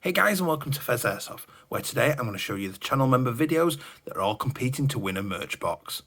Hey guys, and welcome to Pheas Airsoft, where today I'm going to show you the channel member videos that are all competing to win a merch box.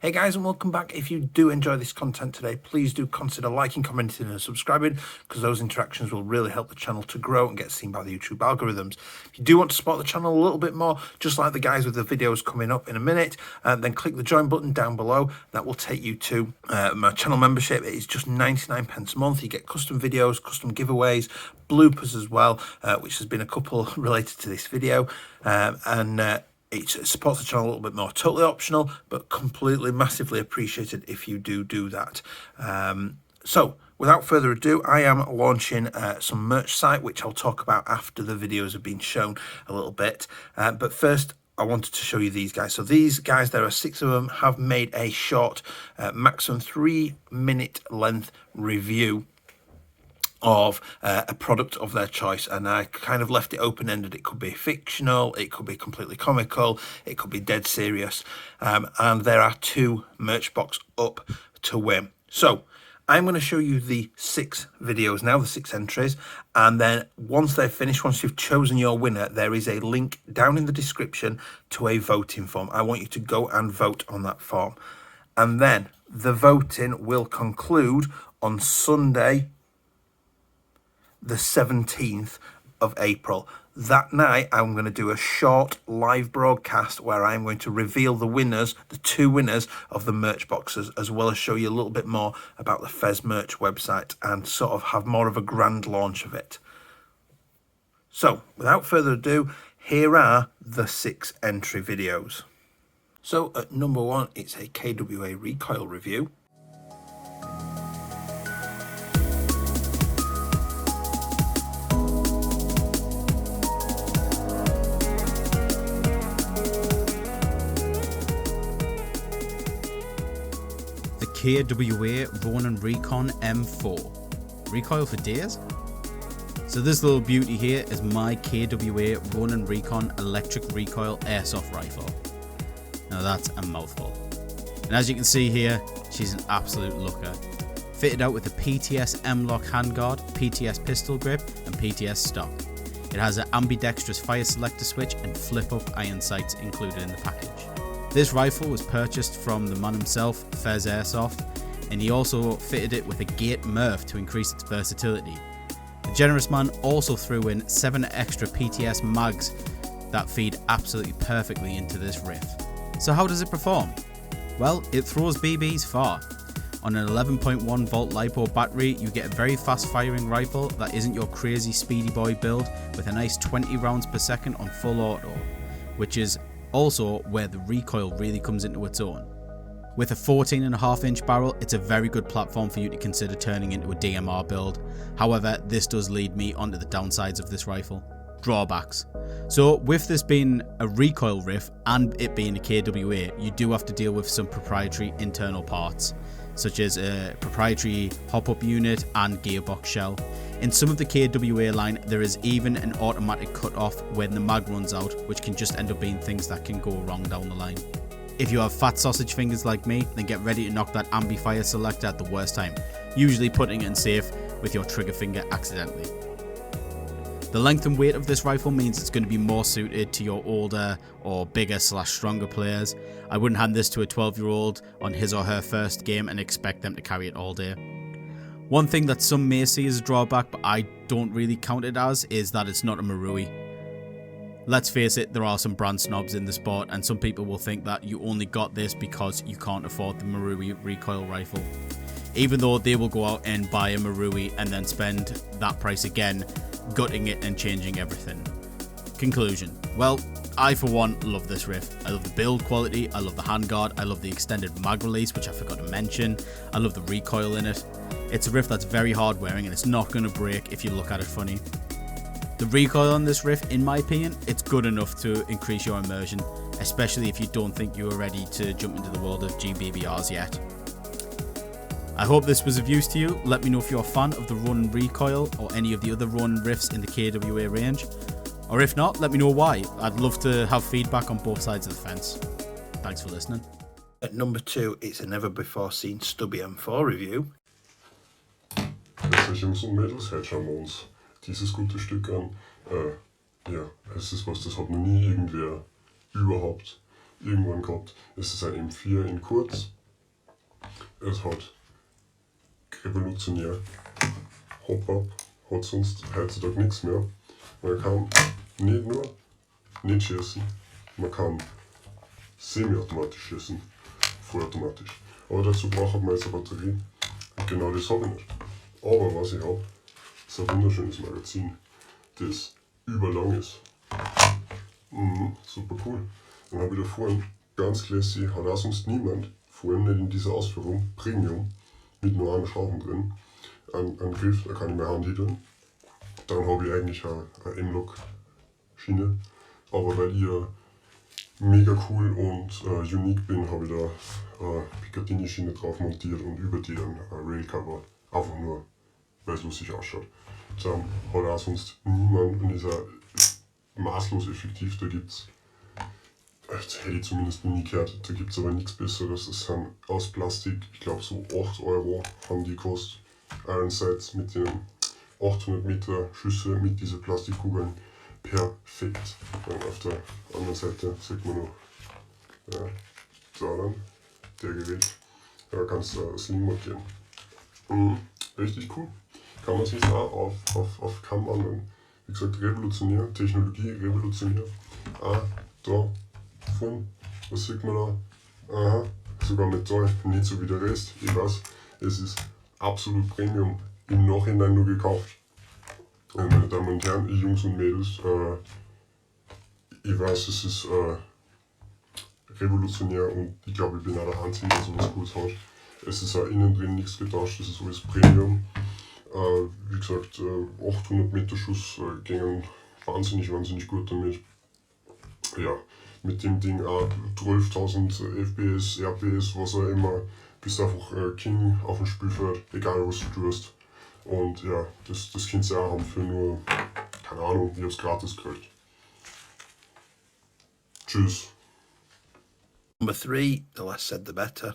Hey guys, and welcome back. If you do enjoy this content today, please do consider liking, commenting and subscribing, because those interactions will really help the channel to grow and get seen by the YouTube algorithms. If you do want to support the channel a little bit more, just like the guys with the videos coming up in a minute, then click the join button down below. That will take you to my channel membership. It is just 99 pence a month. You get custom videos, custom giveaways, bloopers as well, which has been a couple related to this video, it supports the channel a little bit more. Totally optional, but completely, massively appreciated if you do that. So, without further ado, I am launching some merch site, which I'll talk about after the videos have been shown a little bit. But first, I wanted to show you these guys. So these guys, there are 6 of them, have made a short, maximum 3-minute length review of a product of their choice, and I kind of left it open-ended. It could be fictional, it could be completely comical, it could be dead serious, and there are 2 merch box up to win. So I'm going to show you the 6 videos now, the 6 entries, and then once they're finished, once you've chosen your winner, there is a link down in the description to a voting form. I want you to go and vote on that form, and then the voting will conclude on Sunday the 17th of April. That night I'm going to do a short live broadcast where I'm going to reveal the winners, the 2 winners of the merch boxes, as well as show you a little bit more about the Pheas merch website and sort of have more of a grand launch of it. So without further ado, here are the 6 entry videos. So at number 1, it's a KWA recoil review. KWA Ronin Recon M4. Recoil for days? So this little beauty here is my KWA Ronin Recon electric recoil airsoft rifle. Now that's a mouthful. And as you can see here, she's an absolute looker. Fitted out with a PTS M-Lock handguard, PTS pistol grip and PTS stock. It has an ambidextrous fire selector switch and flip-up iron sights included in the package. This rifle was purchased from the man himself, Pheas Airsoft, and he also fitted it with a gate Murph to increase its versatility. The generous man also threw in 7 extra PTS mags that feed absolutely perfectly into this riff. So how does it perform? Well, it throws BBs far. On an 11.1 volt LiPo battery, you get a very fast firing rifle that isn't your crazy speedy boy build, with a nice 20 rounds per second on full auto, which is also where the recoil really comes into its own. With a 14.5-inch barrel, it's a very good platform for you to consider turning into a DMR build. However, this does lead me onto the downsides of this rifle. Drawbacks. So with this being a recoil riff and it being a KWA, you do have to deal with some proprietary internal parts, such as a proprietary hop-up unit and gearbox shell. In some of the KWA line, there is even an automatic cut-off when the mag runs out, which can just end up being things that can go wrong down the line. If you have fat sausage fingers like me, then get ready to knock that ambi fire selector at the worst time, usually putting it in safe with your trigger finger accidentally. The length and weight of this rifle means it's going to be more suited to your older or bigger/stronger players. I wouldn't hand this to a 12-year-old on his or her first game and expect them to carry it all day. One thing that some may see as a drawback, but I don't really count it as, is that it's not a Marui. Let's face it, there are some brand snobs in the sport, and some people will think that you only got this because you can't afford the Marui recoil rifle. Even though they will go out and buy a Marui and then spend that price again, gutting it and changing everything. Conclusion. Well, I for one love this riff. I love the build quality, I love the handguard, I love the extended mag release, which I forgot to mention, I love the recoil in it. It's a riff that's very hard wearing and it's not going to break if you look at it funny. The recoil on this riff, in my opinion, it's good enough to increase your immersion, especially if you don't think you are ready to jump into the world of GBBRs yet. I hope this was of use to you. Let me know if you're a fan of the Ronin recoil or any of the other Ronin riffs in the KWA range. Or if not, let me know why. I'd love to have feedback on both sides of the fence. Thanks for listening. At number 2, it's a never-before-seen Stubby M4 review. Also Jungs und Mädels, heute schauen wir uns dieses gute Stück an. Ja, es ist was, das hat noch nie irgendwer überhaupt irgendwann gehabt. Es ist ein M4 in kurz. Es hat revolutionär Hop-Up, hat sonst heutzutage nichts mehr. Man kann nicht nur nicht schießen, man kann semi-automatisch schießen, vollautomatisch. Aber dazu braucht man jetzt eine Batterie. Und genau das habe ich nicht. Aber was ich habe, ist ein wunderschönes Magazin, das überlang ist. Super cool. Dann habe ich da vorne ganz classy, hat auch sonst niemand, vor allem nicht in dieser Ausführung, Premium, mit nur einer Schrauben drin. Ein Griff, da kann ich meine Hand hinten. Dann habe ich eigentlich eine M-Lock-Schiene. Aber weil ich mega cool und unique bin, habe ich da eine Picatinny-Schiene drauf montiert und über die ein Railcover. Einfach nur, weil es lustig ausschaut. Dann hat auch sonst niemand und ist auch maßlos effektiv. Da gibt's, das hätte ich zumindest noch nie gehört, da gibt es aber nichts Besseres. Das sind aus Plastik, ich glaube so 8 Euro haben die gekostet. Iron Sights mit den 800 Meter Schüsse mit diesen Plastikkugeln. Perfekt. Und auf der anderen Seite sieht man noch da dann, der Gerät. Da kannst du Sling montieren. Richtig cool. Kann man sich auch auf Cam anwenden. Wie gesagt, revolutionär, Technologie revolutionär. Da vorne, was sieht man da? Aha, sogar Metall, nicht so wie der Rest. Ich weiß, es ist absolut Premium, im Nachhinein nur gekauft. Meine Damen und Herren, Jungs und Mädels, ich weiß, es ist revolutionär und ich glaube, ich bin auch der Einzige, der sowas Cooles hat. Es ist auch innen drin nichts getauscht, es ist alles Premium. Wie gesagt, 800 Meter Schuss gingen wahnsinnig gut damit. Ja, mit dem Ding auch 12.000 FPS, RPS, was auch immer, bist einfach King auf dem Spielfeld, egal was du tust. Und ja, das kannst du auch haben für nur, keine Ahnung, ich hab's gratis gekriegt. Tschüss. Number 3, the less said the better.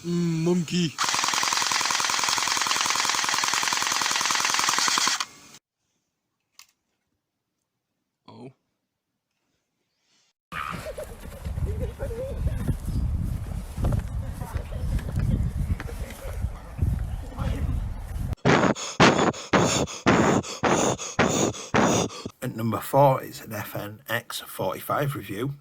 Monkey. Oh. At number 4, it's an FNX45 review.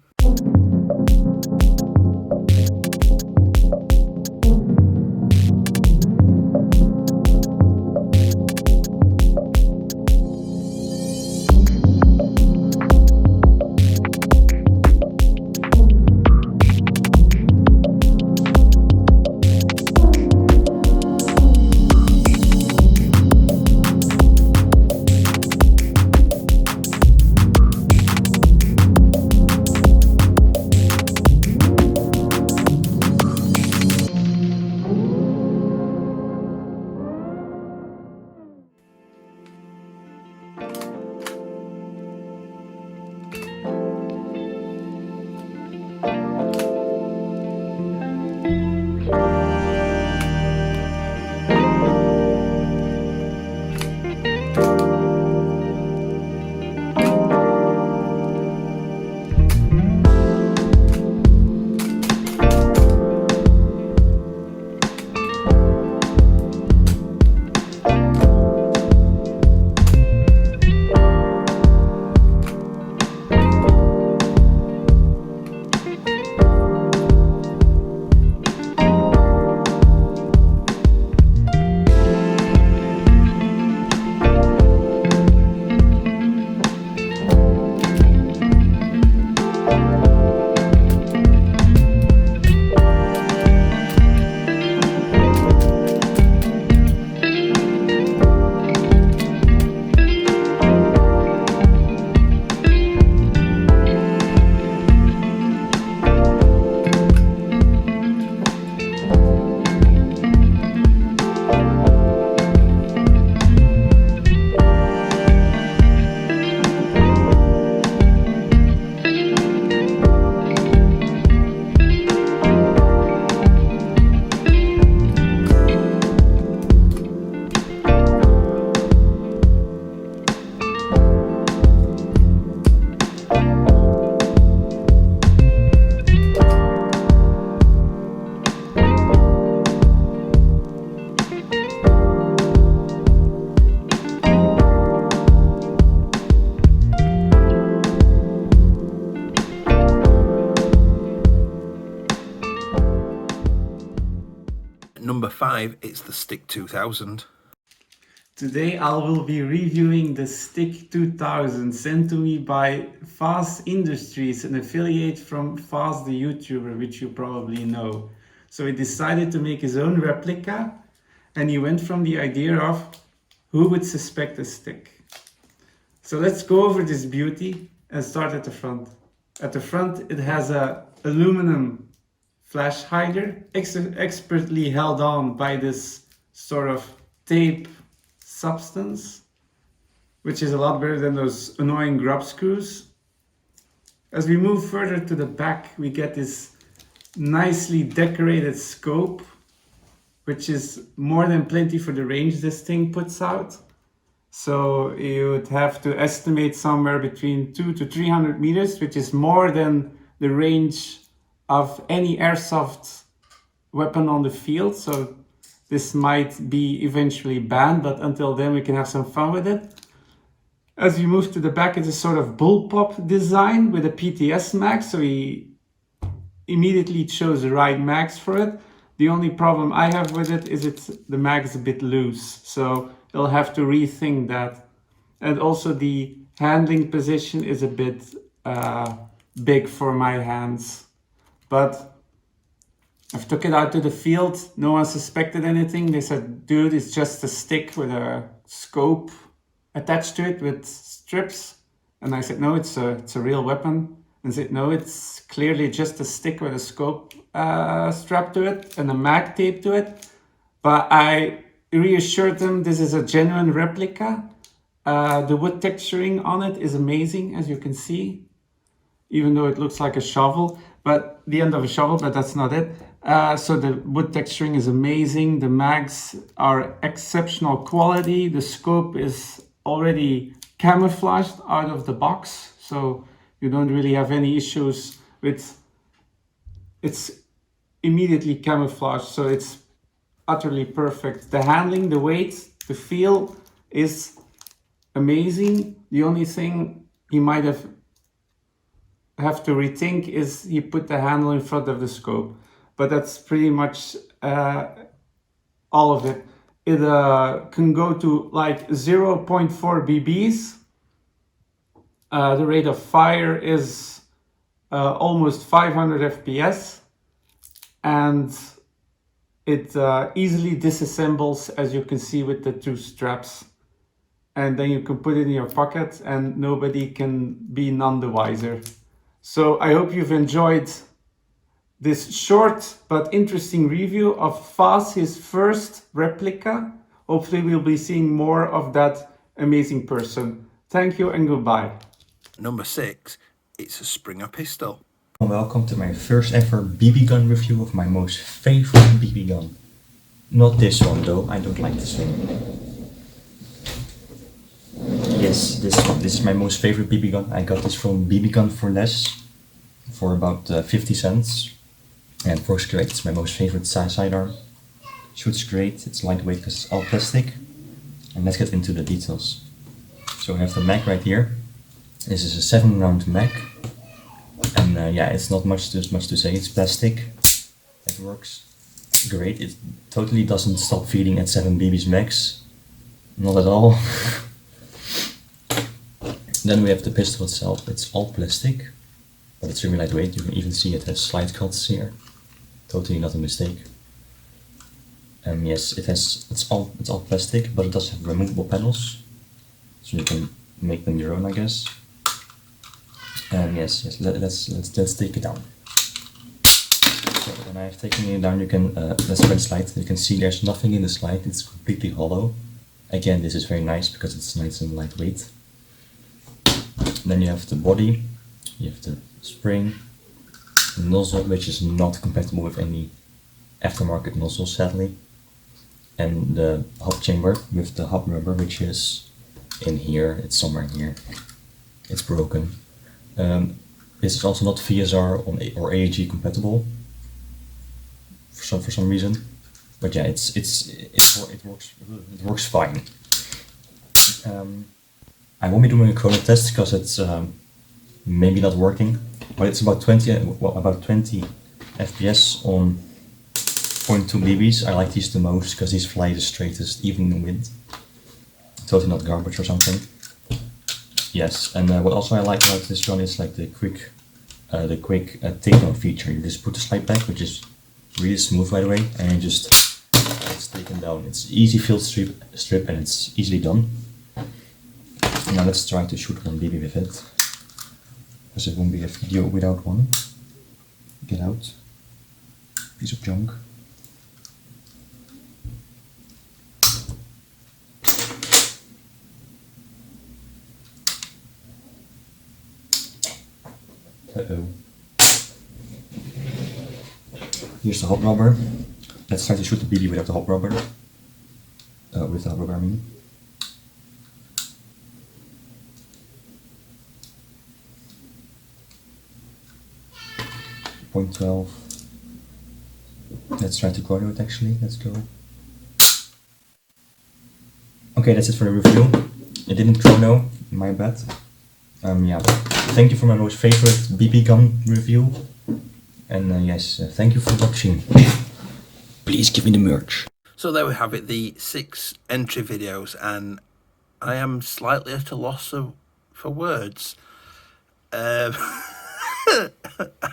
5, it's the Stick 2000. Today I will be reviewing the Stick 2000 sent to me by Pheas Industries, an affiliate from Pheas the YouTuber, which you probably know. So he decided to make his own replica, and he went from the idea of who would suspect a stick. So let's go over this beauty and start at the front. At the front it has a aluminum flash hider, expertly held on by this sort of tape substance, which is a lot better than those annoying grub screws. As we move further to the back, we get this nicely decorated scope, which is more than plenty for the range this thing puts out. So you would have to estimate somewhere between 200 to 300 meters, which is more than the range of any airsoft weapon on the field. So this might be eventually banned, but until then we can have some fun with it. As we move to the back, it's a sort of bullpup design with a PTS mag, so he immediately chose the right mags for it. The only problem I have with it is the mag is a bit loose, so they'll have to rethink that. And also the handling position is a bit big for my hands. But I've took it out to the field, no one suspected anything. They said, dude, it's just a stick with a scope attached to it with strips. And I said, no, it's a real weapon. And they said, no, it's clearly just a stick with a scope strapped to it and a mag taped to it. But I reassured them this is a genuine replica. The wood texturing on it is amazing, as you can see, even though it looks like a shovel, but the end of a shovel, but that's not it. So the wood texturing is amazing. The mags are exceptional quality. The scope is already camouflaged out of the box, so you don't really have any issues with it's immediately camouflaged, so it's utterly perfect. The handling, the weight, the feel is amazing. The only thing he might have to rethink is he put the handle in front of the scope, but that's pretty much all of it. It can go to like 0.4 BBs. The rate of fire is almost 500 FPS, and it easily disassembles, as you can see with the two straps, and then you can put it in your pocket and nobody can be none the wiser. So I hope you've enjoyed this short but interesting review of Pheas, his first replica. Hopefully we'll be seeing more of that amazing person. Thank you and goodbye. Number 6, it's a Springer pistol. Welcome to my first ever BB gun review of my most favorite BB gun. Not this one though, I don't like this one. Yes, this one. This is my most favorite BB gun. I got this from BB Gun for Less for about 50 cents. And it works great. It's my most favorite sidearm. Shoots great. It's lightweight because it's all plastic. And let's get into the details. So I have the mag right here. This is a 7-round mag. And yeah, it's not much to say. It's plastic. It works great. It totally doesn't stop feeding at 7 BBs max. Not at all. Then we have the pistol itself. It's all plastic, but it's really lightweight. You can even see it has slide cuts here. Totally not a mistake. Yes, it's all plastic, but it does have removable panels, so you can make them your own, I guess. Yes, let's take it down. So when I have taken it down, you can let's spread the slide. You can see there's nothing in the slide. It's completely hollow. Again, this is very nice because it's nice and lightweight. Then you have the body, you have the spring, the nozzle, which is not compatible with any aftermarket nozzle, sadly, and the hub chamber with the hub rubber, which is in here. It's somewhere in here. It's broken. This is also not VSR or AEG compatible for some reason, but yeah, it works fine. I won't be doing a chrono test because it's maybe not working, but it's about 20 FPS on 0.2 BBs. I like these the most because these fly the straightest, even in the wind. Totally not garbage or something. Yes, and what also I like about this one is like the quick takedown feature. You just put the slide back, which is really smooth by the way, and you just it's taken down. It's easy field strip and it's easily done. Now let's try to shoot one BB with it, because it won't be a video without one. Get out, piece of junk. Uh-oh. Here's the hot rubber. Let's try to shoot the BB without the hot rubber. With the hot rubber, I mean. .12. Let's try to chrono it actually. Let's go. Okay, that's it for the review. It didn't chrono, my bad. Yeah. Thank you for my most favorite BB gun review. And yes, thank you for watching. Please give me the merch. So there we have it, the 6 entry videos, and I am slightly at a loss for words.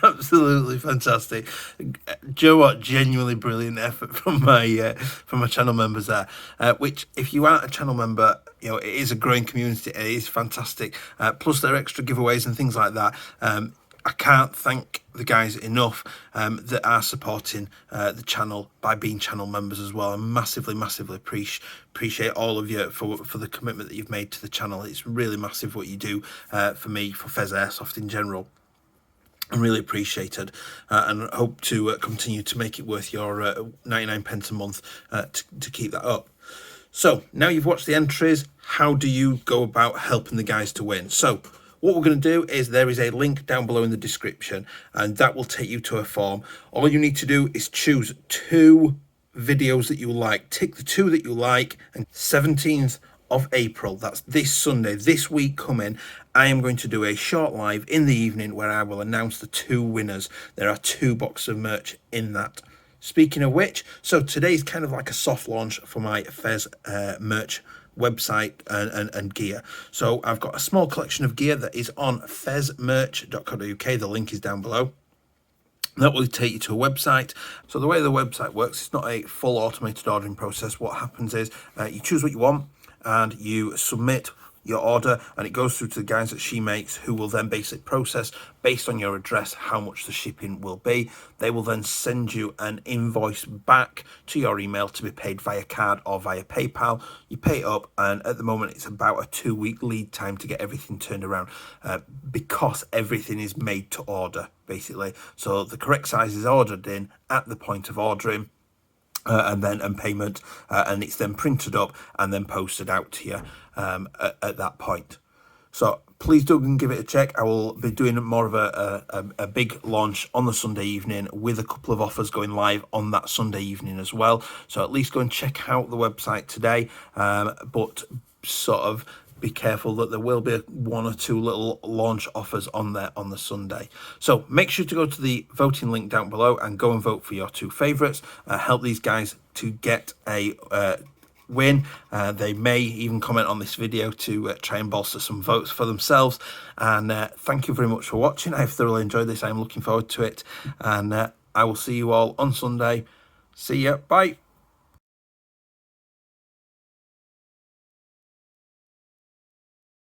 Absolutely fantastic. Do you know what? Genuinely brilliant effort from my channel members there. Which, if you aren't a channel member, you know, it is a growing community. It is fantastic. Plus their extra giveaways and things like that. I can't thank the guys enough that are supporting the channel by being channel members as well. I massively appreciate all of you for the commitment that you've made to the channel. It's really massive what you do for me, for Pheas Airsoft in general. I'm really appreciated, and hope to continue to make it worth your 99 pence a month to keep that up. So now you've watched the entries, how do you go about helping the guys to win? So what we're going to do is there is a link down below in the description, and that will take you to a form. All you need to do is choose 2 videos that you like. Tick the 2 that you like, and 17th of April, that's this Sunday, this week coming, I am going to do a short live in the evening where I will announce the 2 winners. There are 2 boxes of merch in that. Speaking of which, so today's kind of like a soft launch for my Pheas merch website and gear. So I've got a small collection of gear that is on pheasmerch.co.uk. The link is down below. That will take you to a website. So the way the website works, it's not a full automated ordering process. What happens is you choose what you want and you submit your order, and it goes through to the guys that she makes, who will then basically process based on your address how much the shipping will be. They will then send you an invoice back to your email to be paid via card or via PayPal. You pay it up, and at the moment it's about a 2-week lead time to get everything turned around, because everything is made to order basically. So the correct size is ordered in at the point of ordering, and payment, and it's then printed up and then posted out to you at that point. So please do give it a check. I will be doing more of a big launch on the Sunday evening, with a couple of offers going live on that Sunday evening as well. So at least go and check out the website today, but sort of be careful that there will be 1 or 2 little launch offers on there on the Sunday. So make sure to go to the voting link down below and go and vote for your 2 favorites. Help these guys to get a win. They may even comment on this video to try and bolster some votes for themselves. And thank you very much for watching. I've thoroughly enjoyed this. I'm looking forward to it, and I will see you all on Sunday. See ya. Bye.